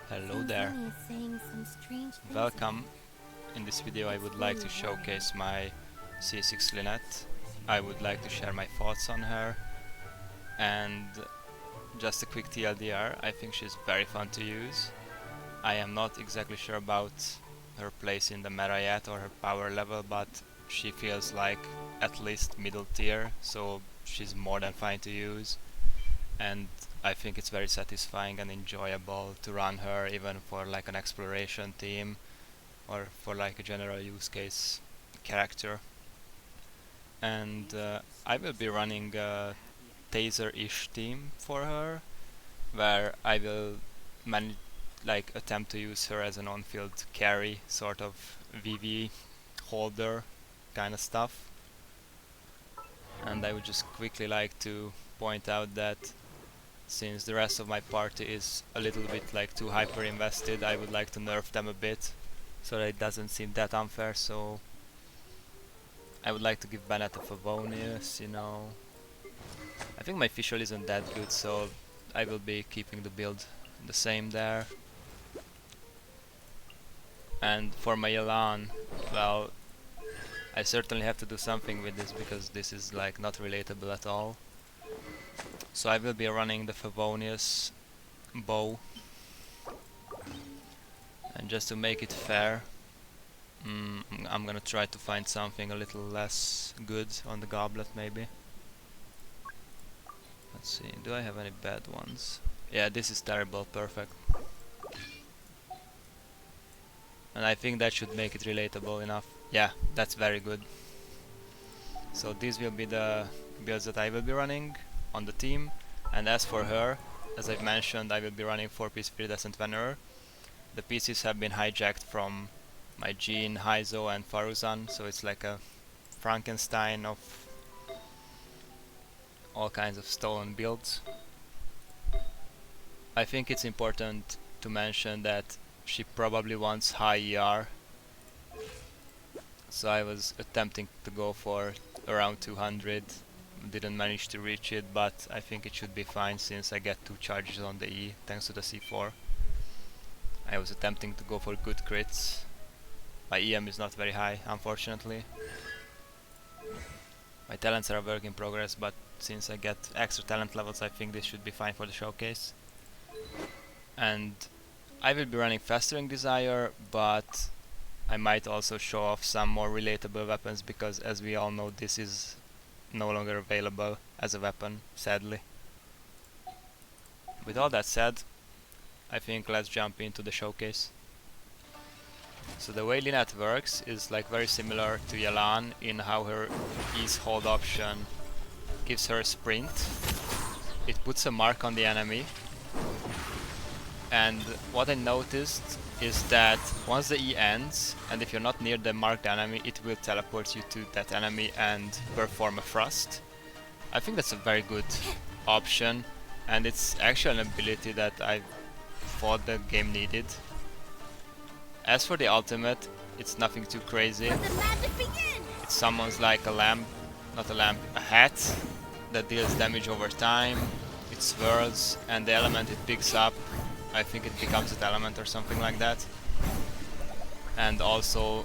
Hello there. Welcome. In this video I would like to showcase my C6 Lynette. I would like to share my thoughts on her, and just a quick TLDR, I think she's very fun to use. I am not exactly sure about her place in the meta yet or her power level, but she feels like at least middle tier, so she's more than fine to use. And I think it's very satisfying and enjoyable to run her even for like an exploration team or for like a general use case character. And I will be running a taser-ish team for her, where I will attempt to use her as an on-field carry, sort of VV holder kind of stuff. And I would just quickly like to point out that since the rest of my party is a little bit like too hyper invested, I would like to nerf them a bit so that it doesn't seem that unfair. So I would like to give Bennett a Favonius, you know. I think my Fischl isn't that good, so I will be keeping the build the same there. And for my Yelan, well, I certainly have to do something with this because this is like not relatable at all. So I will be running the Favonius bow, and just to make it fair, I'm gonna try to find something a little less good on the goblet maybe. Let's see, do I have any bad ones? Yeah, this is terrible, perfect. And I think that should make it relatable enough. Yeah, that's very good. So these will be the builds that I will be running on the team. And as for her, as I've mentioned, I will be running 4-piece Iridescent Venerer. The pieces have been hijacked from my Jean, Haizo and Faruzan, so it's like a Frankenstein of all kinds of stolen builds. I think it's important to mention that she probably wants high ER, so I was attempting to go for around 200, didn't manage to reach it, but I think it should be fine since I get 2 charges on the E thanks to the C4. I was attempting to go for good crits. My EM is not very high, unfortunately. My talents are a work in progress, but since I get extra talent levels, I think this should be fine for the showcase. And I will be running Festering Desire, but I might also show off some more relatable weapons because, as we all know, this is no longer available as a weapon, sadly. With all that said, I think let's jump into the showcase. So the way Lynette works is like very similar to Yelan in how her ease hold option gives her a sprint. It puts a mark on the enemy, and what I noticed is that once the E ends, and if you're not near the marked enemy, it will teleport you to that enemy and perform a thrust. I think that's a very good option, and it's actually an ability that I thought the game needed. As for the ultimate, it's nothing too crazy. It summons like a lamp, not a lamp, a hat that deals damage over time. It swirls, and the element it picks up, I think it becomes an element or something like that. And also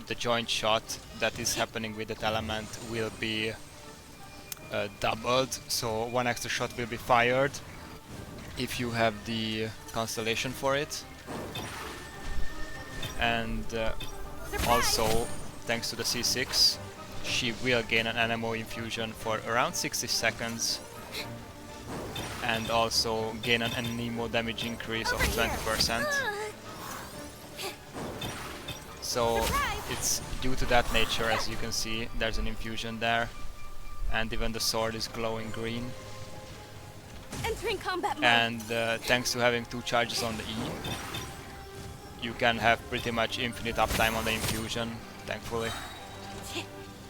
the joint shot that is happening with that element will be doubled, so 1 extra shot will be fired if you have the constellation for it. And also, thanks to the C6, she will gain an NMO infusion for around 60 seconds, and also gain an NMO damage increase of 20%. So it's due to that nature, as you can see, there's an infusion there, and even the sword is glowing green. And thanks to having 2 charges on the E, you can have pretty much infinite uptime on the infusion, thankfully.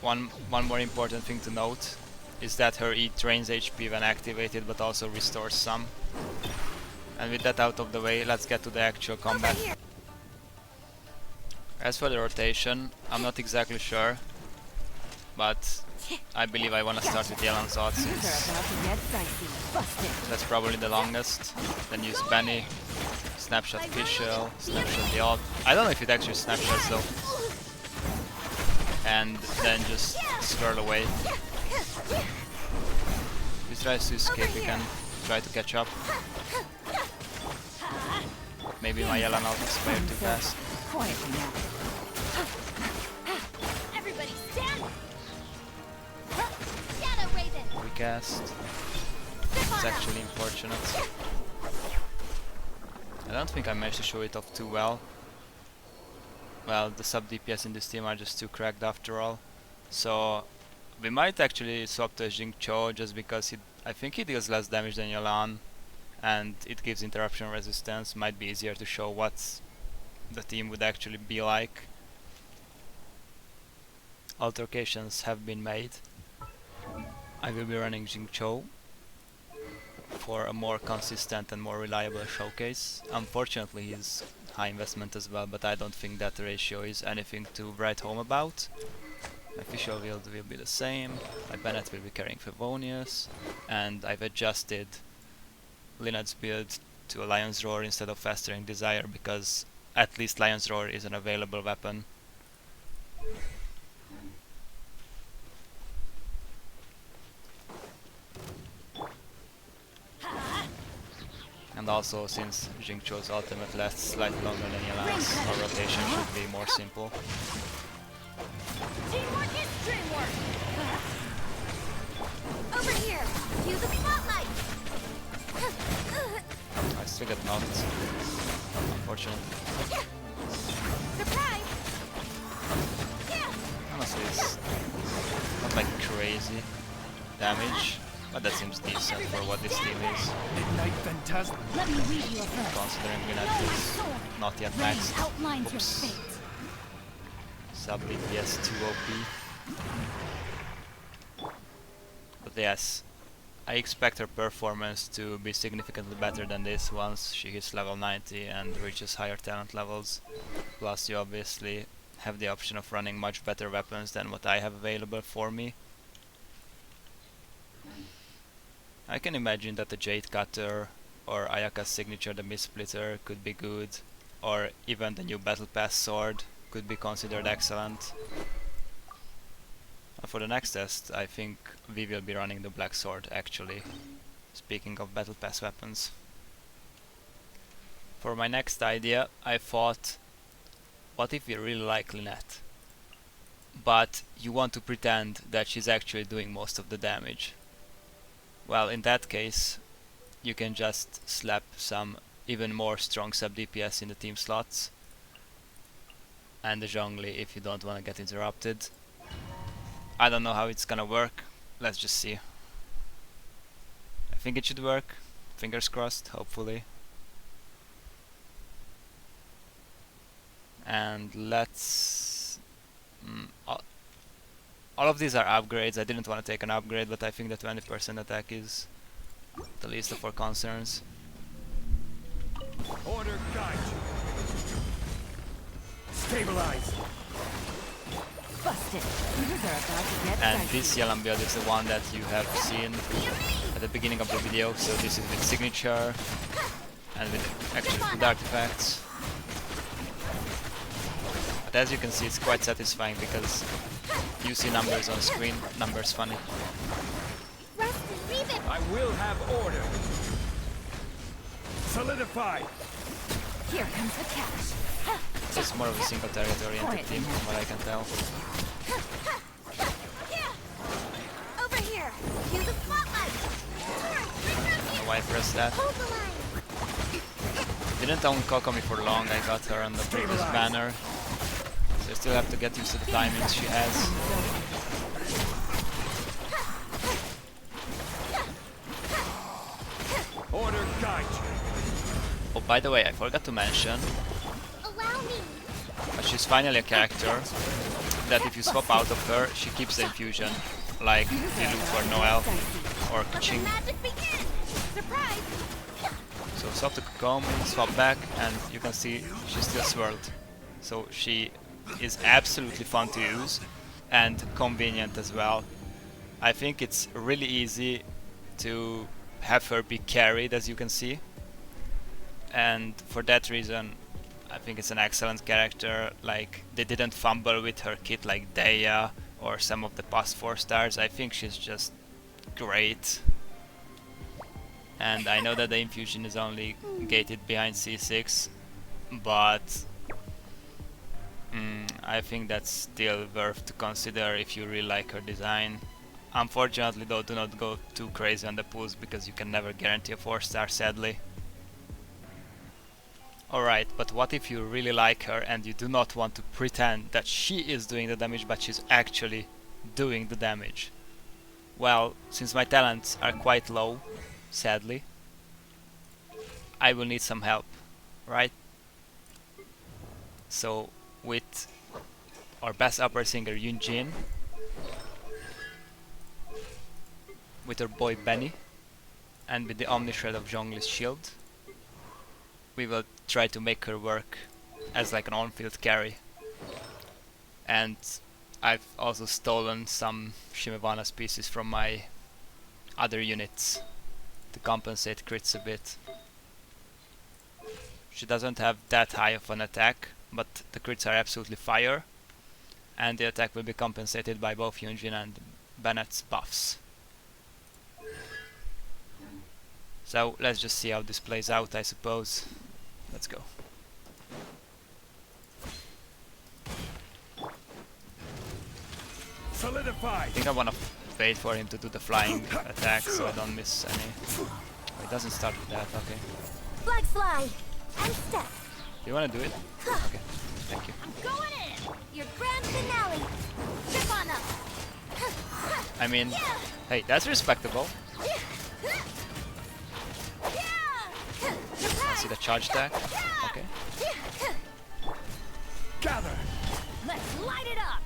One more important thing to note is that her E drains HP when activated, but also restores some. And with that out of the way, let's get to the actual combat. As for the rotation, I'm not exactly sure, but I believe I want to start with Yelan's ult since that's probably the longest. Then use Benny, snapshot official, snapshot the alt. I don't know if it actually snapshots though. And then just swirl away. If he tries to escape, he can try to catch up. But maybe my Yelan ult expired too fast. Everybody stand. Recast. It's actually unfortunate. I don't think I managed to show it off too well. Well, the sub DPS in this team are just too cracked after all. So we might actually swap to Xingqiu just because I think he deals less damage than Yelan, and it gives interruption resistance. Might be easier to show what the team would actually be like. Altercations have been made. I will be running Xingqiu for a more consistent and more reliable showcase. Unfortunately, he's high investment as well, but I don't think that ratio is anything to write home about. My official build will be the same. My Bennett will be carrying Favonius, and I've adjusted Lynette's build to a Lion's Roar instead of Festering Desire because at least Lion's Roar is an available weapon. And also, since Xingqiu's ultimate lasts slightly longer than Yelan's, our rotation should be more simple. Teamwork is dreamwork. Over here. Use the spotlight. I still get knocked. Unfortunately. Surprise. Honestly, it's not like crazy damage, but that seems decent for what this team is. Let me read you a verse. Considering Lynette is not yet maxed. Outlines your Oops. fate. Sub DPS 2 OP. But yes, I expect her performance to be significantly better than this once she hits level 90 and reaches higher talent levels. Plus you obviously have the option of running much better weapons than what I have available for me. I can imagine that the Jade Cutter or Ayaka's signature, the Mist-Splitter, could be good, or even the new Battle Pass sword could be considered excellent. For the next test, I think we will be running the Black Sword actually, speaking of Battle Pass weapons. For my next idea, I thought, what if we really like Lynette, but you want to pretend that she's actually doing most of the damage? Well, in that case, you can just slap some even more strong sub DPS in the team slots, and the Zhongli if you don't want to get interrupted. I don't know how it's gonna work, let's just see. I think it should work, fingers crossed, hopefully. And let's... all of these are upgrades. I didn't want to take an upgrade, but I think the 20% attack is the least of our concerns. Order guide. Stabilize. Busted. They're about to get And dicey. this Yelan build is the one that you have seen at the beginning of the video. So this is with signature and with actually good artifacts. But as you can see, it's quite satisfying because you see numbers on screen. Numbers funny. I will have order. Solidify. Here comes the cash. It's more of a single target oriented team from what I can tell. Over here. Use the spotlight. I don't know why I pressed that. Hold the line. Didn't own Kokomi for long, I got her on the previous banner. So I still have to get used to the timings she has. Order guide. Oh, by the way, I forgot to mention, Allow me. but she's finally a character that if you swap out of her, she keeps the infusion, like Diluc or Noel or Let the Kaching. magic begin. Surprise. So swap to Kokomi, swap back, and you can see she's still swirled. So she is absolutely fun to use and convenient as well. I think it's really easy to have her be carried, as you can see. and for that reason I think it's an excellent character. Like, they didn't fumble with her kit like Daya or some of the past 4 stars. I think she's just great. And I know that the infusion is only gated behind C6, but I think that's still worth to consider if you really like her design. Unfortunately though, do not go too crazy on the pulls because you can never guarantee a 4-star, sadly. Alright, but what if you really like her and you do not want to pretend that she is doing the damage but she's actually doing the damage? Well, since my talents are quite low, sadly, I will need some help, right? So with our best opera singer Yunjin, with her boy Benny, and with the Omni Shred of Zhongli's shield, we will try to make her work as like an on-field carry. And I've also stolen some Shimevana's pieces from my other units to compensate crits a bit. She doesn't have that high of an attack, but the crits are absolutely fire, and the attack will be compensated by both Yunjin and Bennett's buffs. So let's just see how this plays out, I suppose. Let's go. Solidify. I think I wanna wait for him to do the flying attack so I don't miss any. Oh, it doesn't start with that, okay. Flag fly and step. Do you wanna do it? Okay, thank you. I'm going in. Your grand finale. Step on up. I mean, hey, that's respectable. See the charge attack? Okay. Gather. Let's light it up.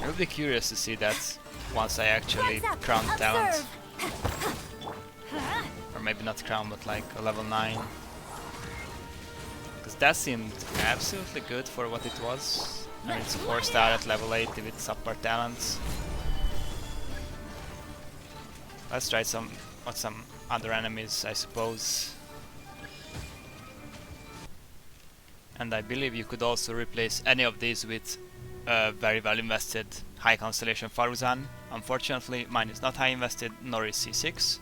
I will be curious to see that once I actually crown talent. Or maybe not crown, but like a level 9. Because that seemed absolutely good for what it was. I mean, it's a 4-star at level 8 with subpar talents. Let's try some other enemies, I suppose. And I believe you could also replace any of these with a very well invested high constellation Faruzan. Unfortunately, mine is not high invested, nor is C6.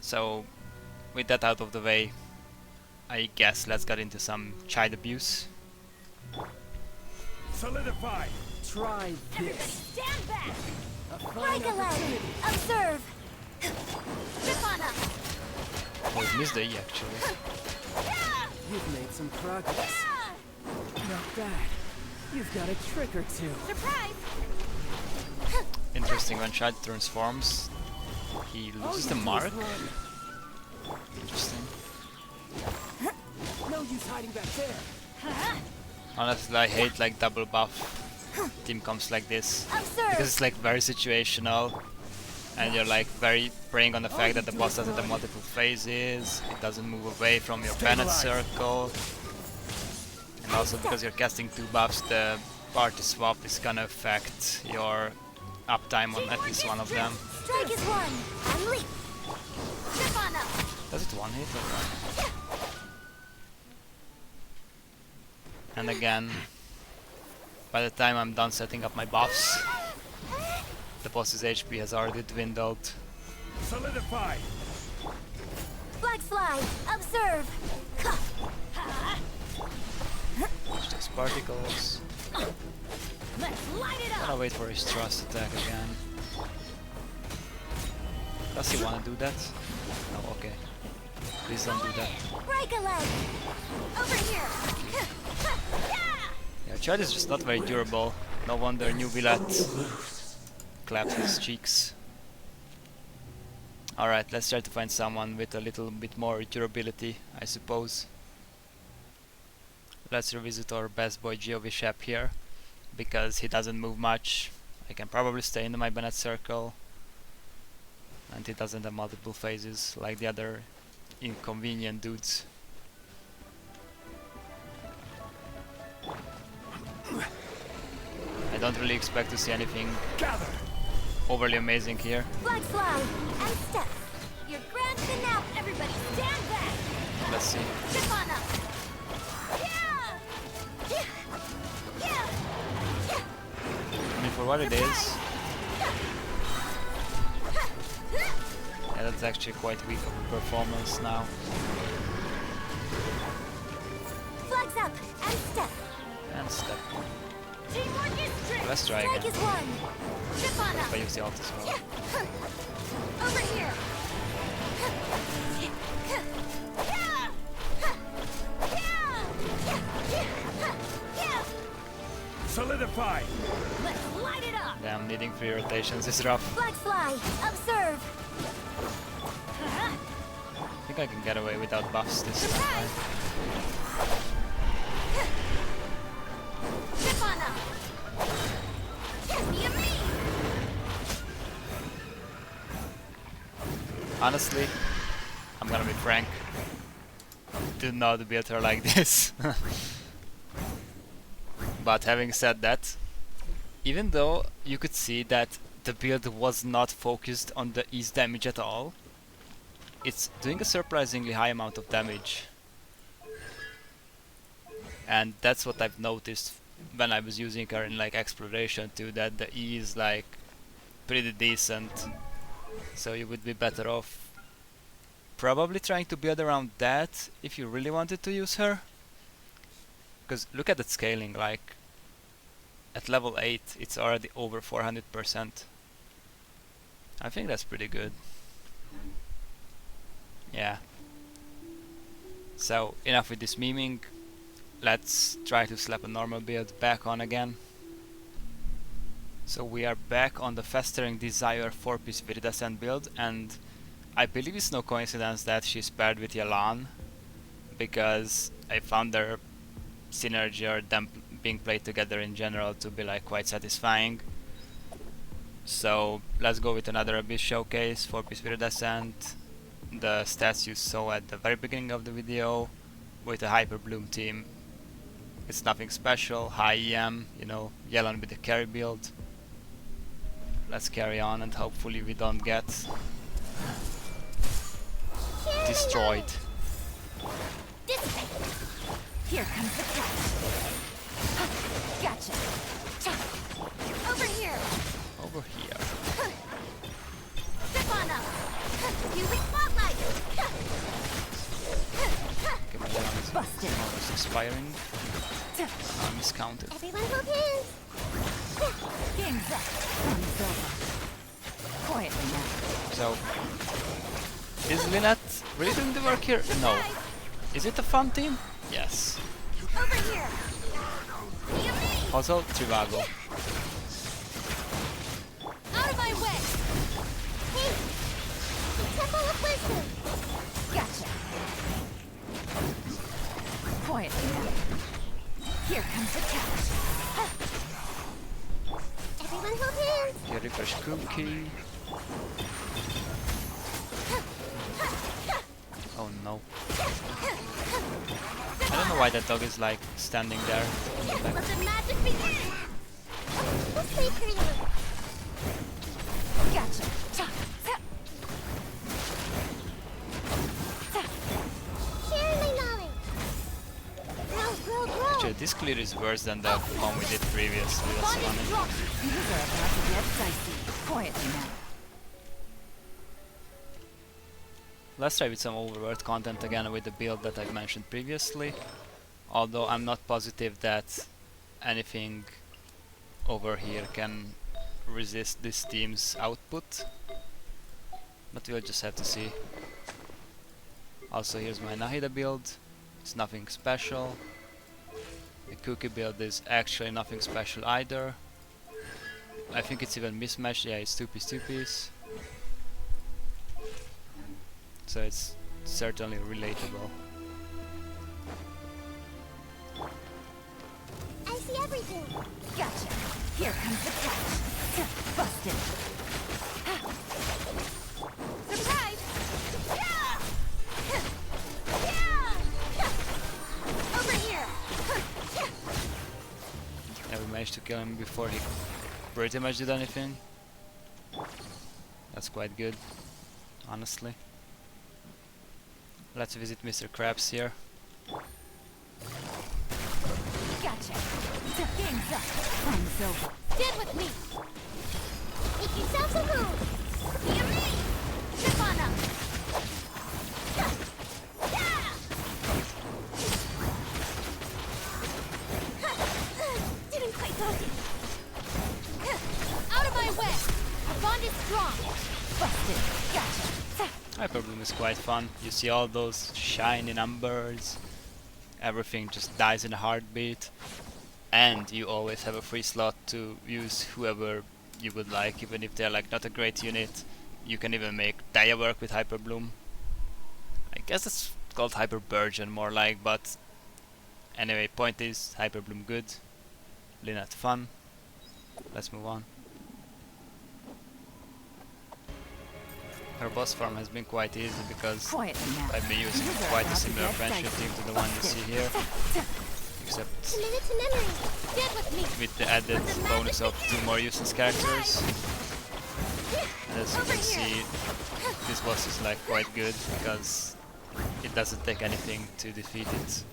So, with that out of the way, I guess let's get into some child abuse. Solidify. Try Everybody this. stand back. A fine Break a leg. opportunity. Observe. Step on up. Oh, it missed the E actually. You've made some progress. Not bad. You've got a trick or two. Surprise. Interesting, when child transforms, he loses the mark. Interesting. No use hiding back there. Honestly, I hate like double buff team comps like this, because it's like very situational and you're like very preying on the fact that the boss doesn't have multiple phases, it doesn't move away from your Bennett circle, and also because you're casting 2 buffs, the party swap is gonna affect your uptime on at least one of them. Strike is one. And leap. Step on up. Does it one hit or what? And again, by the time I'm done setting up my buffs, the boss's HP has already dwindled. Solidify. Flag fly. Observe. Watch those particles. Let's light it Gotta up. wait for his thrust attack again. Does he wanna do that? No, okay. Please don't do that. Break a leg. Over here. Yeah, Chad is just not very durable. No wonder New Villet clapped his cheeks. Alright, let's try to find someone with a little bit more durability, I suppose. Let's revisit our best boy Geovishap here, because he doesn't move much. I can probably stay in my Bennett circle, and he doesn't have multiple phases like the other inconvenient dudes. I don't really expect to see anything Gather. overly amazing here. Flag fly. And step. Your grand finale. Everybody stand back. Let's see. Chip on up. I mean, for what it is, yeah, that's actually quite weak of a performance now. Flags up and step. And step. Teamwork is strict. Let's try Strike again. is one. Chip on If I up. use the ult as well. Over here. Solidify. Let's light it up. Damn, needing 3 rotations is rough. Flags fly. Observe. I think I can get away without buffs this time. Surprise. Chip on up. Yummy. Honestly, I'm gonna be frank. Did not build her like this. But having said that, even though you could see that the build was not focused on the ease damage at all, it's doing a surprisingly high amount of damage. And that's what I've noticed when I was using her in like exploration too, that the E is like pretty decent. So you would be better off probably trying to build around that if you really wanted to use her. Because look at that scaling, like at level 8 it's already over 400%. I think that's pretty good. Yeah. So enough with this memeing. Let's try to slap a normal build back on again. So we are back on the Festering Desire 4-piece Viridescent build, and I believe it's no coincidence that she's paired with Yelan, because I found their synergy or them being played together in general to be like quite satisfying. So let's go with another Abyss Showcase 4-piece Viridescent. The stats you saw at the very beginning of the video with the Hyperbloom team. It's nothing special, high EM, you know, Yelan with the carry build. Let's carry on and hopefully we don't get destroyed. Here comes the catch. Gotcha. Over here. Over here. Step on up. Using spotlight. Okay, my Yelan is Busted. almost expiring. I miscounted. Everyone hold hands. Game's up. Run's over. Quietly now. So, is Lynette really doing the work here? No. Is it a fun team? Yes. Over here. Yummy. Also, Trivago. Out of my way. Hey. Temple of Wisdom. Gotcha. Quietly now. Here comes the catch. Everyone hold hands. Okay, refresh cookie. Oh no. I don't know why that dog is like standing there in the back. Let the magic begin. Let's play creative. Gotcha. Share my knowledge. Grow, grow, grow. Actually, this clear is worse than the one we did previously. That's Body funny. drop. Things are about to get dicey. Quietly now. Let's try with some overworld content again with the build that I've mentioned previously. Although I'm not positive that anything over here can resist this team's output. But we'll just have to see. Also, here's my Nahida build. It's nothing special. The cookie build is actually nothing special either. I think it's even mismatched. Yeah, it's 2-piece, 2-piece. So it's certainly relatable. I see everything. Gotcha. Here comes the catch. Busted. Surprise! Yeah! Yeah! Over here! Yeah, we managed to kill him before he pretty much did anything. That's quite good, honestly. Let's visit Mr. Krabs here. Gotcha. Game's up. Fun's over. Stand with me. Make yourselves a move. Hear me. Trip on them. Didn't quite go. Out of my way. The bond is strong. Busted. Gotcha. Hyperbloom is quite fun. You see all those shiny numbers. Everything just dies in a heartbeat. And you always have a free slot to use whoever you would like, even if they're like not a great unit. You can even make Dia work with Hyperbloom. I guess it's called Hyperburgeon more like, but anyway, point is Hyperbloom good, Lynette fun. Let's move on. Her boss farm has been quite easy because Quietly now. I've been using quite a similar friendship team to the one you see here, except Minute to memory. Stand with me. with the added bonus of 2 more useless characters. And as you can see, this boss is like quite good because it doesn't take anything to defeat it.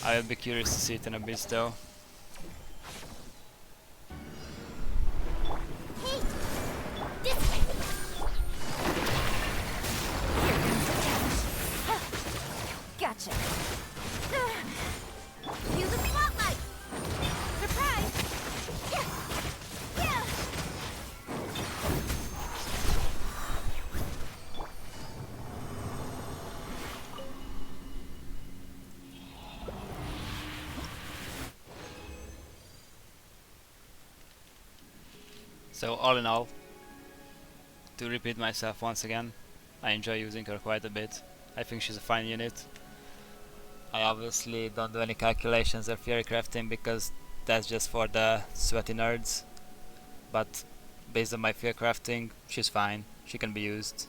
I will be curious to see it in a bit though. Hey. This way. Gotcha. Feel the spotlight. Surprise. Yeah. Yeah. So all in all, to repeat myself once again, I enjoy using her quite a bit. I think she's a fine unit. I obviously don't do any calculations or theory crafting because that's just for the sweaty nerds. But based on my theory crafting, she's fine. She can be used.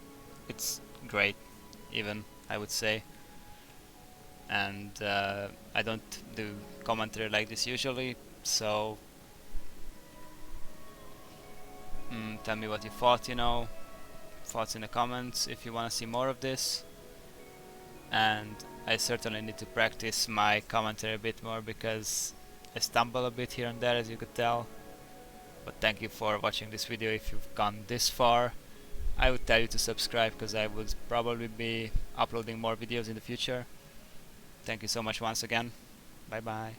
It's great, even, I would say. And I don't do commentary like this usually, so tell me what you thought, you know. Thoughts in the comments if you want to see more of this. And I certainly need to practice my commentary a bit more because I stumble a bit here and there, as you could tell. But thank you for watching this video. If you've gone this far, I would tell you to subscribe because I would probably be uploading more videos in the future. Thank you so much once again. Bye bye.